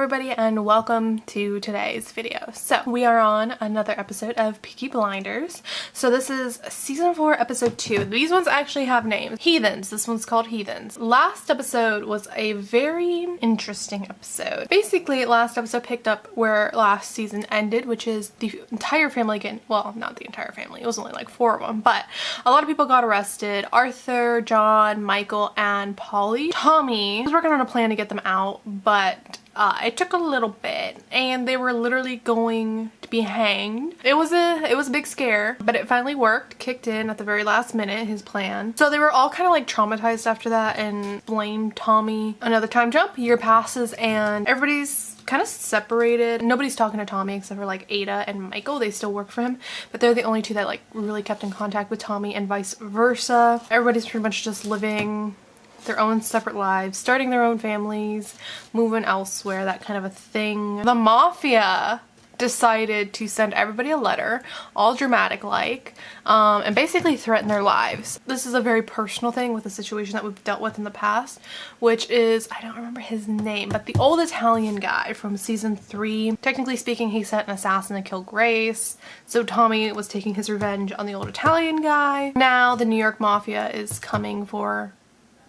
everybody and welcome to today's video. So we are on another episode of Peaky Blinders. So this is season 4 episode 2. These ones actually have names. Heathens. This one's called Heathens. Last episode was a very interesting episode. Basically last episode picked up where last season ended, which is the entire family getting, well, not the entire family, it was only like 4 of them, but a lot of people got arrested. Arthur, John, Michael, and Polly. Tommy was working on a plan to get them out, but it took a little bit and they were literally going to be hanged. It was a big scare, but it finally worked, kicked in at the very last minute, his plan. So they were all kind of like traumatized after that and blamed Tommy. Another time jump, year passes and everybody's kind of separated. Nobody's talking to Tommy except for like Ada and Michael. They still work for him, but they're the only two that like really kept in contact with Tommy and vice versa. Everybody's pretty much just living their own separate lives, starting their own families, moving elsewhere, that kind of a thing. The Mafia decided to send everybody a letter, all dramatic like, and basically threaten their lives. This is a very personal thing with a situation that we've dealt with in the past, which is, I don't remember his name, but the old Italian guy from season 3. Technically speaking, he sent an assassin to kill Grace, so Tommy was taking his revenge on the old Italian guy. Now the New York Mafia is coming for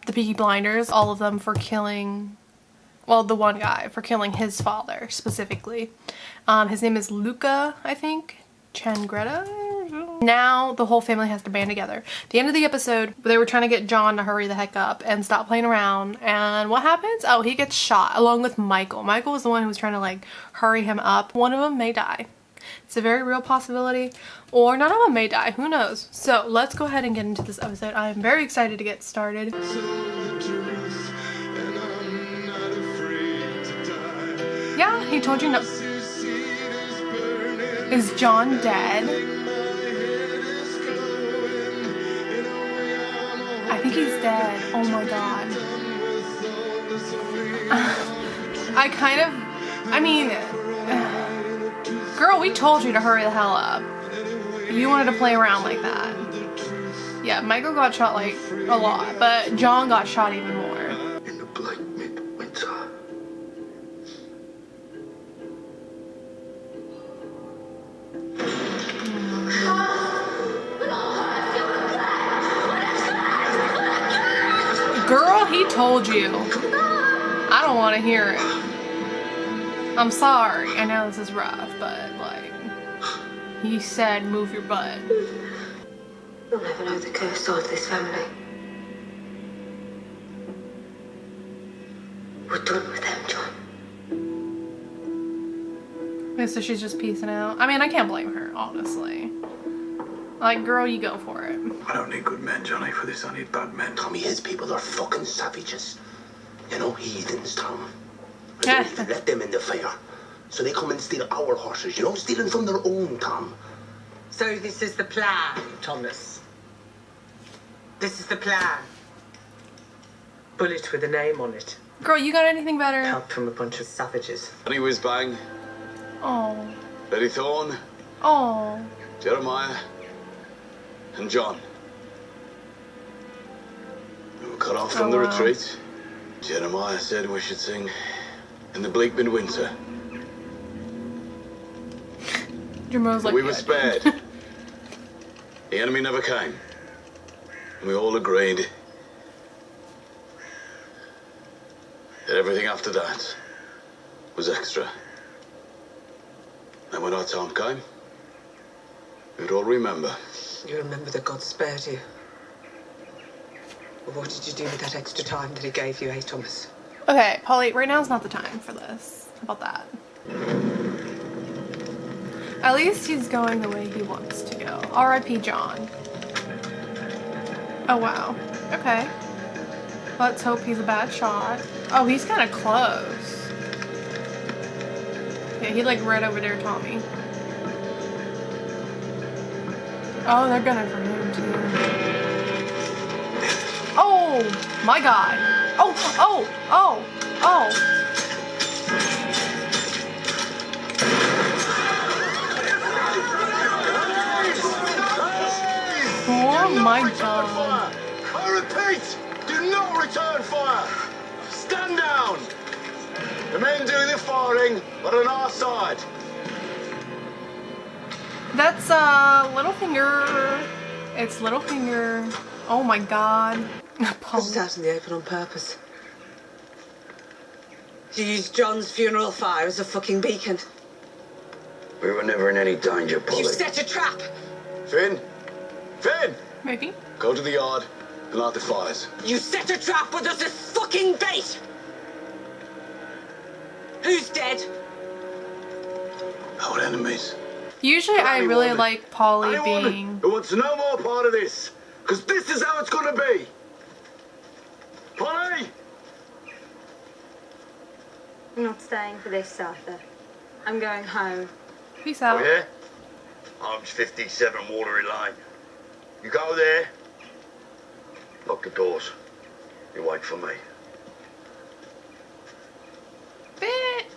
the Peaky Blinders, all of them for killing, well, the one guy for killing his father specifically. His name is Luca, I think. Changretta? Now the whole family has to band together. At the end of the episode, they were trying to get John to hurry the heck up and stop playing around. And what happens? Oh, he gets shot along with Michael. Michael was the one who was trying to like hurry him up. One of them may die. It's a very real possibility, or none of them may die, who knows. So let's go ahead and get into this episode. I am very excited to get started. Yeah, he told you no. Is John dead? I think he's dead. Oh my god. Girl, we told you to hurry the hell up. You wanted to play around like that. Yeah, Michael got shot like a lot, but John got shot even more. In the black midwinter. Girl, he told you. I don't want to hear it. I'm sorry, I know this is rough, but like, he said move your butt. You'll never know the curse of this family. We're done with them, John. Yeah, so she's just peacing out. I mean, I can't blame her, honestly. Like, girl, you go for it. I don't need good men, Johnny, for this. I need bad men. Tommy, his people are fucking savages. You know, heathens, Tom. I Yeah. don't even let them in the fire. So they come and steal our horses, you know, stealing from their own, Tom. So this is the plan, Thomas. This is the plan. Bullet with a name on it. Girl, you got anything better? Help from a bunch of savages. Johnny Whizbang, Oh. Betty Thorne, Oh. Jeremiah, and John. We were cut off from the wow. retreat. Jeremiah said we should sing in the bleak midwinter. Jermo's like, We were spared. The enemy never came. And we all agreed that everything after that was extra. And when our time came, we'd all remember. You remember that God spared you. Well, what did you do with that extra time that he gave you, eh, Thomas? Okay, Polly, right now is not the time for this. How about that? At least he's going the way he wants to go. R.I.P. John. Oh, wow. Okay. Let's hope he's a bad shot. Oh, he's kind of close. Yeah, he like right over there, Tommy. Oh, they're gunning for him too. Oh, my God. Oh, oh, oh, oh. Oh my God. I repeat, do not return fire. Stand down. The men doing the firing are on our side. That's Littlefinger. It's Littlefinger. Oh my god. Put it out in the open on purpose. You used John's funeral fire as a fucking beacon. We were never in any danger, Polly. You set a trap. Finn! Finn! Maybe. Go to the yard and light the fires. You set a trap with us as fucking bait. Who's dead? Our enemies. Usually I really like Polly Anyone being... who wants no more part of this, because this is how it's going to be. Polly! I'm not staying for this, Arthur. I'm going home. Peace out. Oh, yeah? Arms 57 Watery Lane. You go there, lock the doors. You wait for me. Bit.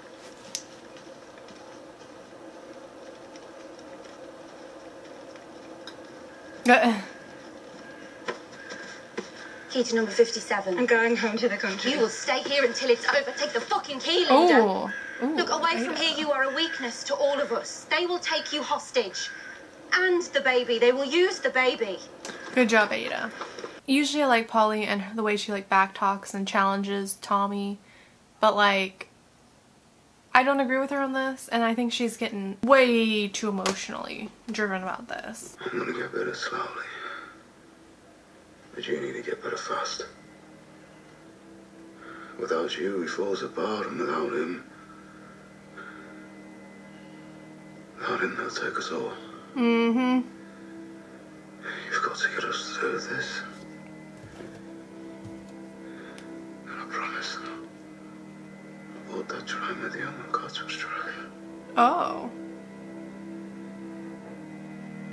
Key to number 57. I'm going home to the country. You will stay here until it's over. Take the fucking key, Linda. Oh. Look, away from here, you are a weakness to all of us. They will take you hostage. And the baby. They will use the baby. Good job, Ada. Usually I like Polly and the way she like backtalks and challenges Tommy, but like I don't agree with her on this, and I think she's getting way too emotionally driven about this. I'm gonna get better slowly. But you need to get better fast. Without you, he falls apart, and without him, they'll take us all. Mm-hmm. You've got to get us through this. And I promise, I bought that train with you when God was struck. Oh.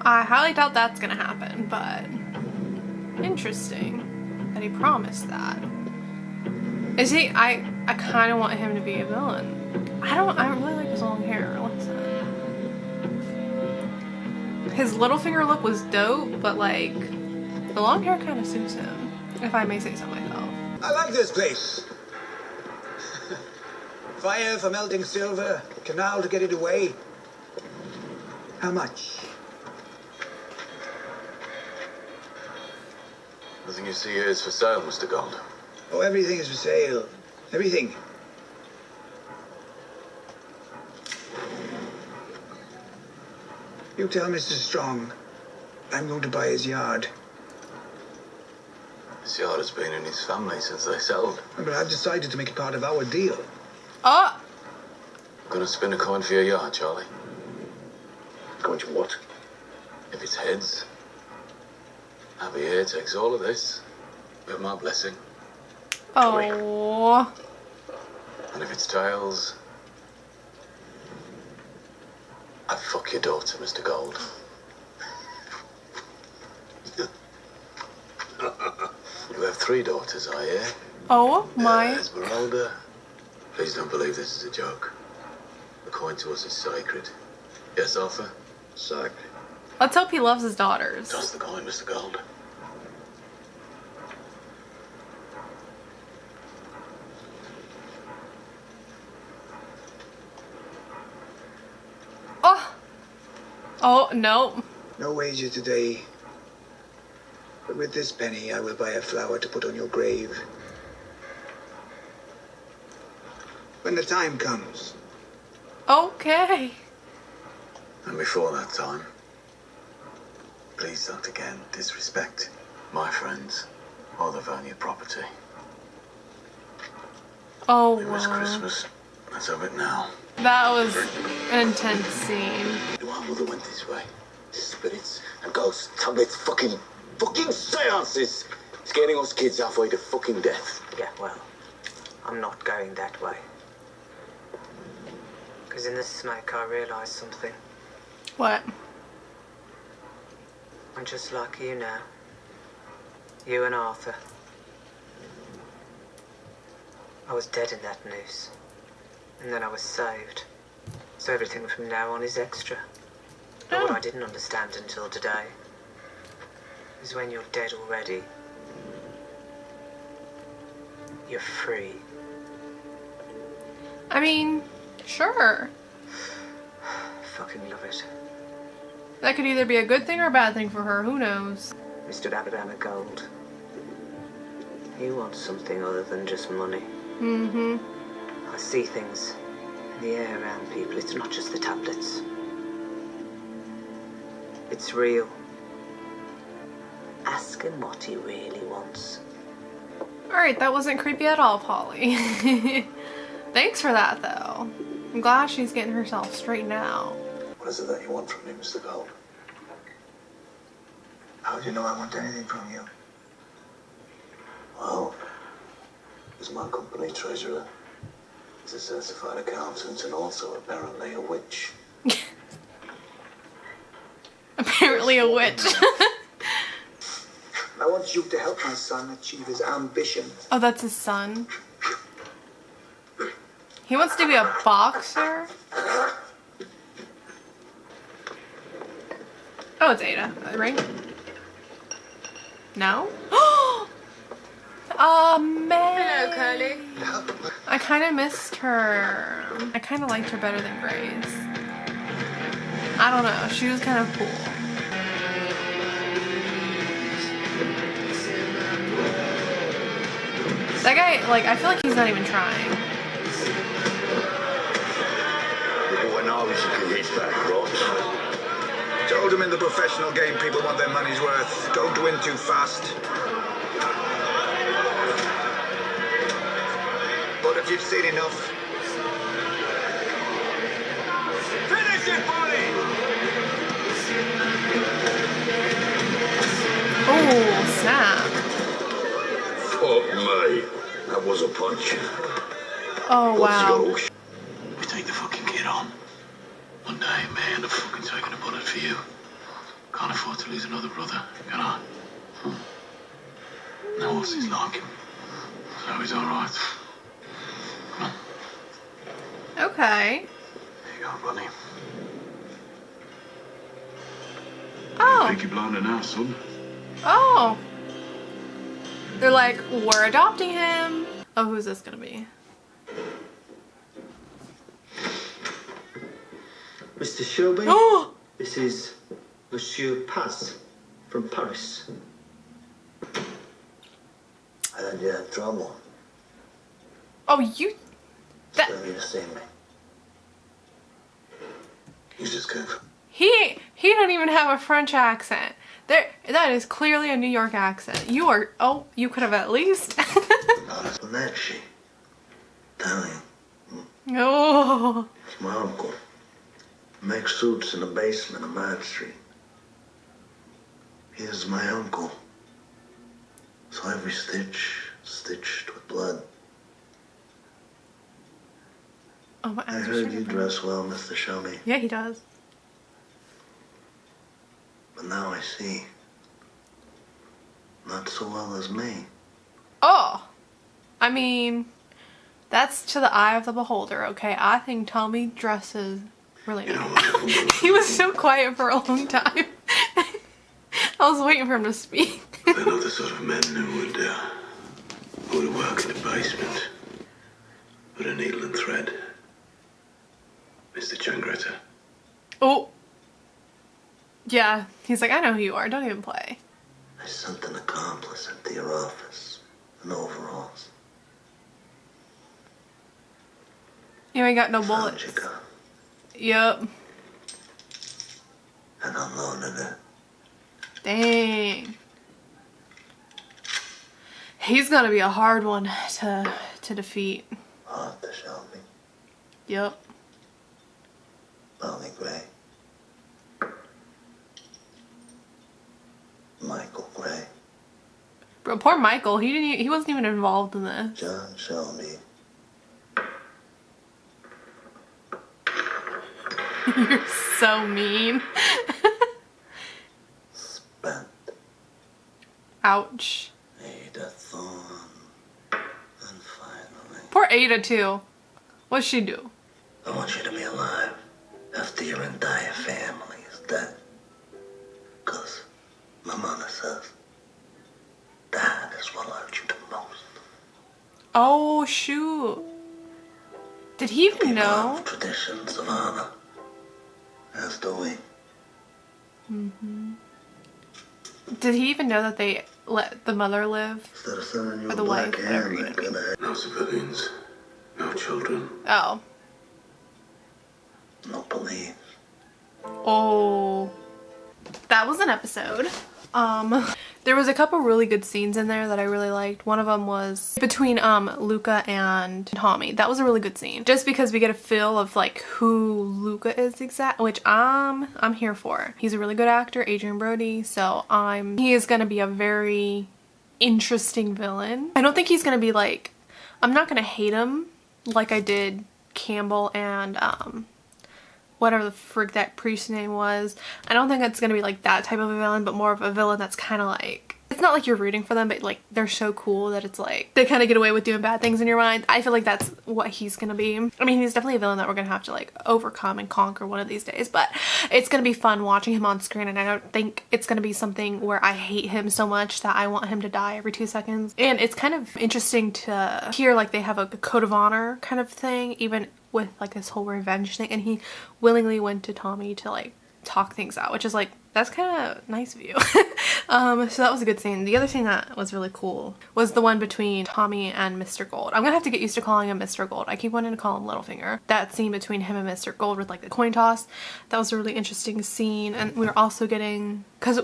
I highly doubt that's gonna happen, but interesting that he promised that. Is he? I kind of want him to be a villain. I really like his long hair. Listen. His Littlefinger look was dope, but like the long hair kind of suits him, if I may say so myself. I like this place. Fire for melting silver, canal to get it away. How much? Nothing you see here is for sale, Mr. Gold. Oh, everything is for sale. Everything. You tell Mr. Strong I'm going to buy his yard. This yard has been in his family since they settled. But I've decided to make it part of our deal. Oh! I'm gonna spin a coin for your yard, Charlie. Going to what? If it's heads, Abby here takes all of this with my blessing. Oh. And if it's tails, I fuck your daughter, Mr. Gold. You have 3 daughters, I hear. Oh my. Esmeralda. Please don't believe this is a joke. The coin to us is sacred. Yes, Arthur? Sacred. Let's hope he loves his daughters. Toss the coin, Mr. Gold. Oh! Oh, no. No wages today. But with this penny, I will buy a flower to put on your grave. When the time comes. Okay. And before that time, please don't again disrespect my friends or the valued property. Oh, It was wow. Christmas. Let's have it now. That was an intense scene. Our mother went this way. Spirits and ghosts, tablets, fucking seances. It's getting us kids halfway to fucking death. Yeah, well, I'm not going that way. Because in the smoke, I realised something. What? I'm just like you now. You and Arthur. I was dead in that noose. And then I was saved. So everything from now on is extra. But what I didn't understand until today is when you're dead already, you're free. I mean, sure. Fucking love it. That could either be a good thing or a bad thing for her. Who knows? Mr. Alabama Gold. He wants something other than just money. Mm-hmm. I see things in the air around people. It's not just the tablets. It's real. Ask him what he really wants. Alright, that wasn't creepy at all, Polly. Thanks for that, though. I'm glad she's getting herself straightened out. What is it that you want from me, Mr. Gold? How do you know I want anything from you? Well, he's my company treasurer. He's a certified accountant and also apparently a witch. Apparently a witch. I want you to help my son achieve his ambition. Oh, that's his son. He wants to be a boxer? Oh, it's Ada, right? No? Oh, man. Hello, Curly. I kind of missed her. I kind of liked her better than Grace. I don't know. She was kind of cool. That guy, like, I feel like he's not even trying. When I was a kid, back, Ross. Told him in the professional game people want their money's worth. Don't go in too fast. But if you've seen enough... Finish it, buddy! Oh, snap. Fuck me. That was a punch. Oh, wow. Let's go. We take the fucking kid on. One day, man, I'm fucking taking a bullet for you. Can't afford to lose another brother, can I? No else is like him. So he's alright. Come on. Okay. Here you go, Ronnie. Oh. Peaky Blinder now, son. Oh. They're like, we're adopting him. Oh, who's this gonna be? Mr. Shelby, Oh. this is Monsieur Paz from Paris. I heard you had trouble. Oh, you. That. Still here to see me. You just came from... He don't even have a French accent. That is clearly a New York accent. You are. Oh, you could have at least. Well, that's she. Italian. Oh. It's my uncle. Makes suits in the basement of Mad Street. He is my uncle. So every stitch, stitched with blood. Oh, my I eyes are heard you shooting. dress well, Mr. Shelby. Yeah, he does. But now I see. Not so well as me. Oh. I mean, that's to the eye of the beholder, okay? I think Tommy dresses really nice. He was so quiet for a long time. I was waiting for him to speak. They're not the sort of men who would work in the basement with a needle and thread. Mr. Changretta. Oh. Yeah, he's like, I know who you are. Don't even play. I sent an accomplice into your office in overalls. You ain't got no Found bullets. your gun Yup. and unloaded it. Dang. He's gonna be a hard one to defeat. Arthur Shelby. Yup. Bonnie Gray. Michael Gray. Bro, poor Michael. He wasn't even involved in this. John Shelby. You're so mean. Spent. Ouch. Ada Thorne. And finally, Poor Ada too. What'd she do? I want you to be alive after your entire family is dead. Because my mother says that is what hurt you the most. Oh shoot. Did he even know? Traditions of honor, as do we. Did he even know that they let the mother live? Instead of sending you Or a the black wife, whatever hand, you they're gonna no civilians, no children, Oh. no police. Oh. That was an episode. There was a couple really good scenes in there that I really liked. One of them was between Luca and Tommy. That was a really good scene. Just because we get a feel of like who Luca is which I'm here for. He's a really good actor, Adrian Brody, so he is gonna be a very interesting villain. I don't think he's gonna be like, I'm not gonna hate him like I did Campbell and whatever the frick that priest's name was. I don't think it's gonna be like that type of a villain, but more of a villain that's kind of like, it's not like you're rooting for them, but like they're so cool that it's like they kind of get away with doing bad things in your mind. I feel like that's what he's gonna be. I mean, he's definitely a villain that we're gonna have to like overcome and conquer one of these days, but it's gonna be fun watching him on screen, and I don't think it's gonna be something where I hate him so much that I want him to die every 2 seconds. And it's kind of interesting to hear like they have a code of honor kind of thing, even with like this whole revenge thing, and he willingly went to Tommy to like talk things out, which is like, that's kind of nice of you. So that was a good scene. The other scene that was really cool was the one between Tommy and Mr. Gold. I'm gonna have to get used to calling him Mr. Gold. I keep wanting to call him Littlefinger. That scene between him and Mr. Gold with like the coin toss, that was a really interesting scene. And we were also getting, because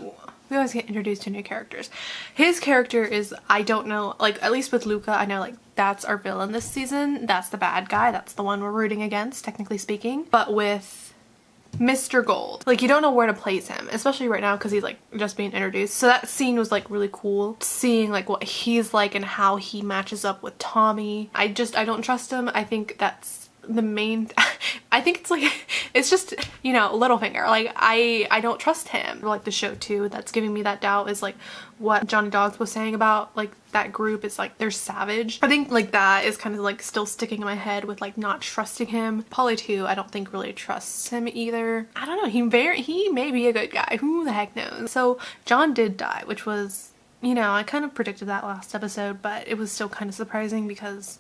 we always get introduced to new characters. His character is, I don't know, like at least with Luca, I know like that's our villain this season. That's the bad guy. That's the one we're rooting against, technically speaking. But with Mr. Gold, like you don't know where to place him, especially right now because he's like just being introduced. So that scene was like really cool, seeing like what he's like and how he matches up with Tommy. I don't trust him. I think that's the main I think it's like, it's just, you know, Littlefinger. Like I don't trust him. Like the show too, that's giving me that doubt is like what Johnny Dogs was saying about like that group. It's like they're savage. I think like that is kind of like still sticking in my head with like not trusting him. Polly too, I don't think really trusts him either. I don't know, he may be a good guy, who the heck knows. So John did die, which was, you know, I kind of predicted that last episode, but it was still kind of surprising because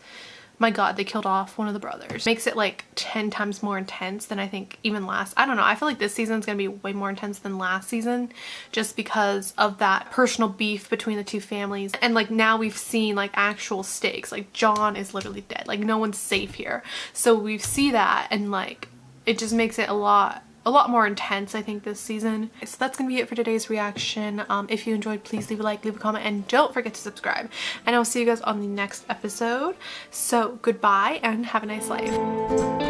my god, they killed off one of the brothers. Makes it like 10 times more intense than I think even last. I don't know, I feel like this season's gonna be way more intense than last season just because of that personal beef between the two families. And like now we've seen like actual stakes. Like John is literally dead. Like no one's safe here. So we see that and like it just makes it a lot more intense, I think, this season. So that's gonna be it for today's reaction. If you enjoyed, please leave a like, leave a comment, and don't forget to subscribe. And I'll see you guys on the next episode. So goodbye and have a nice life.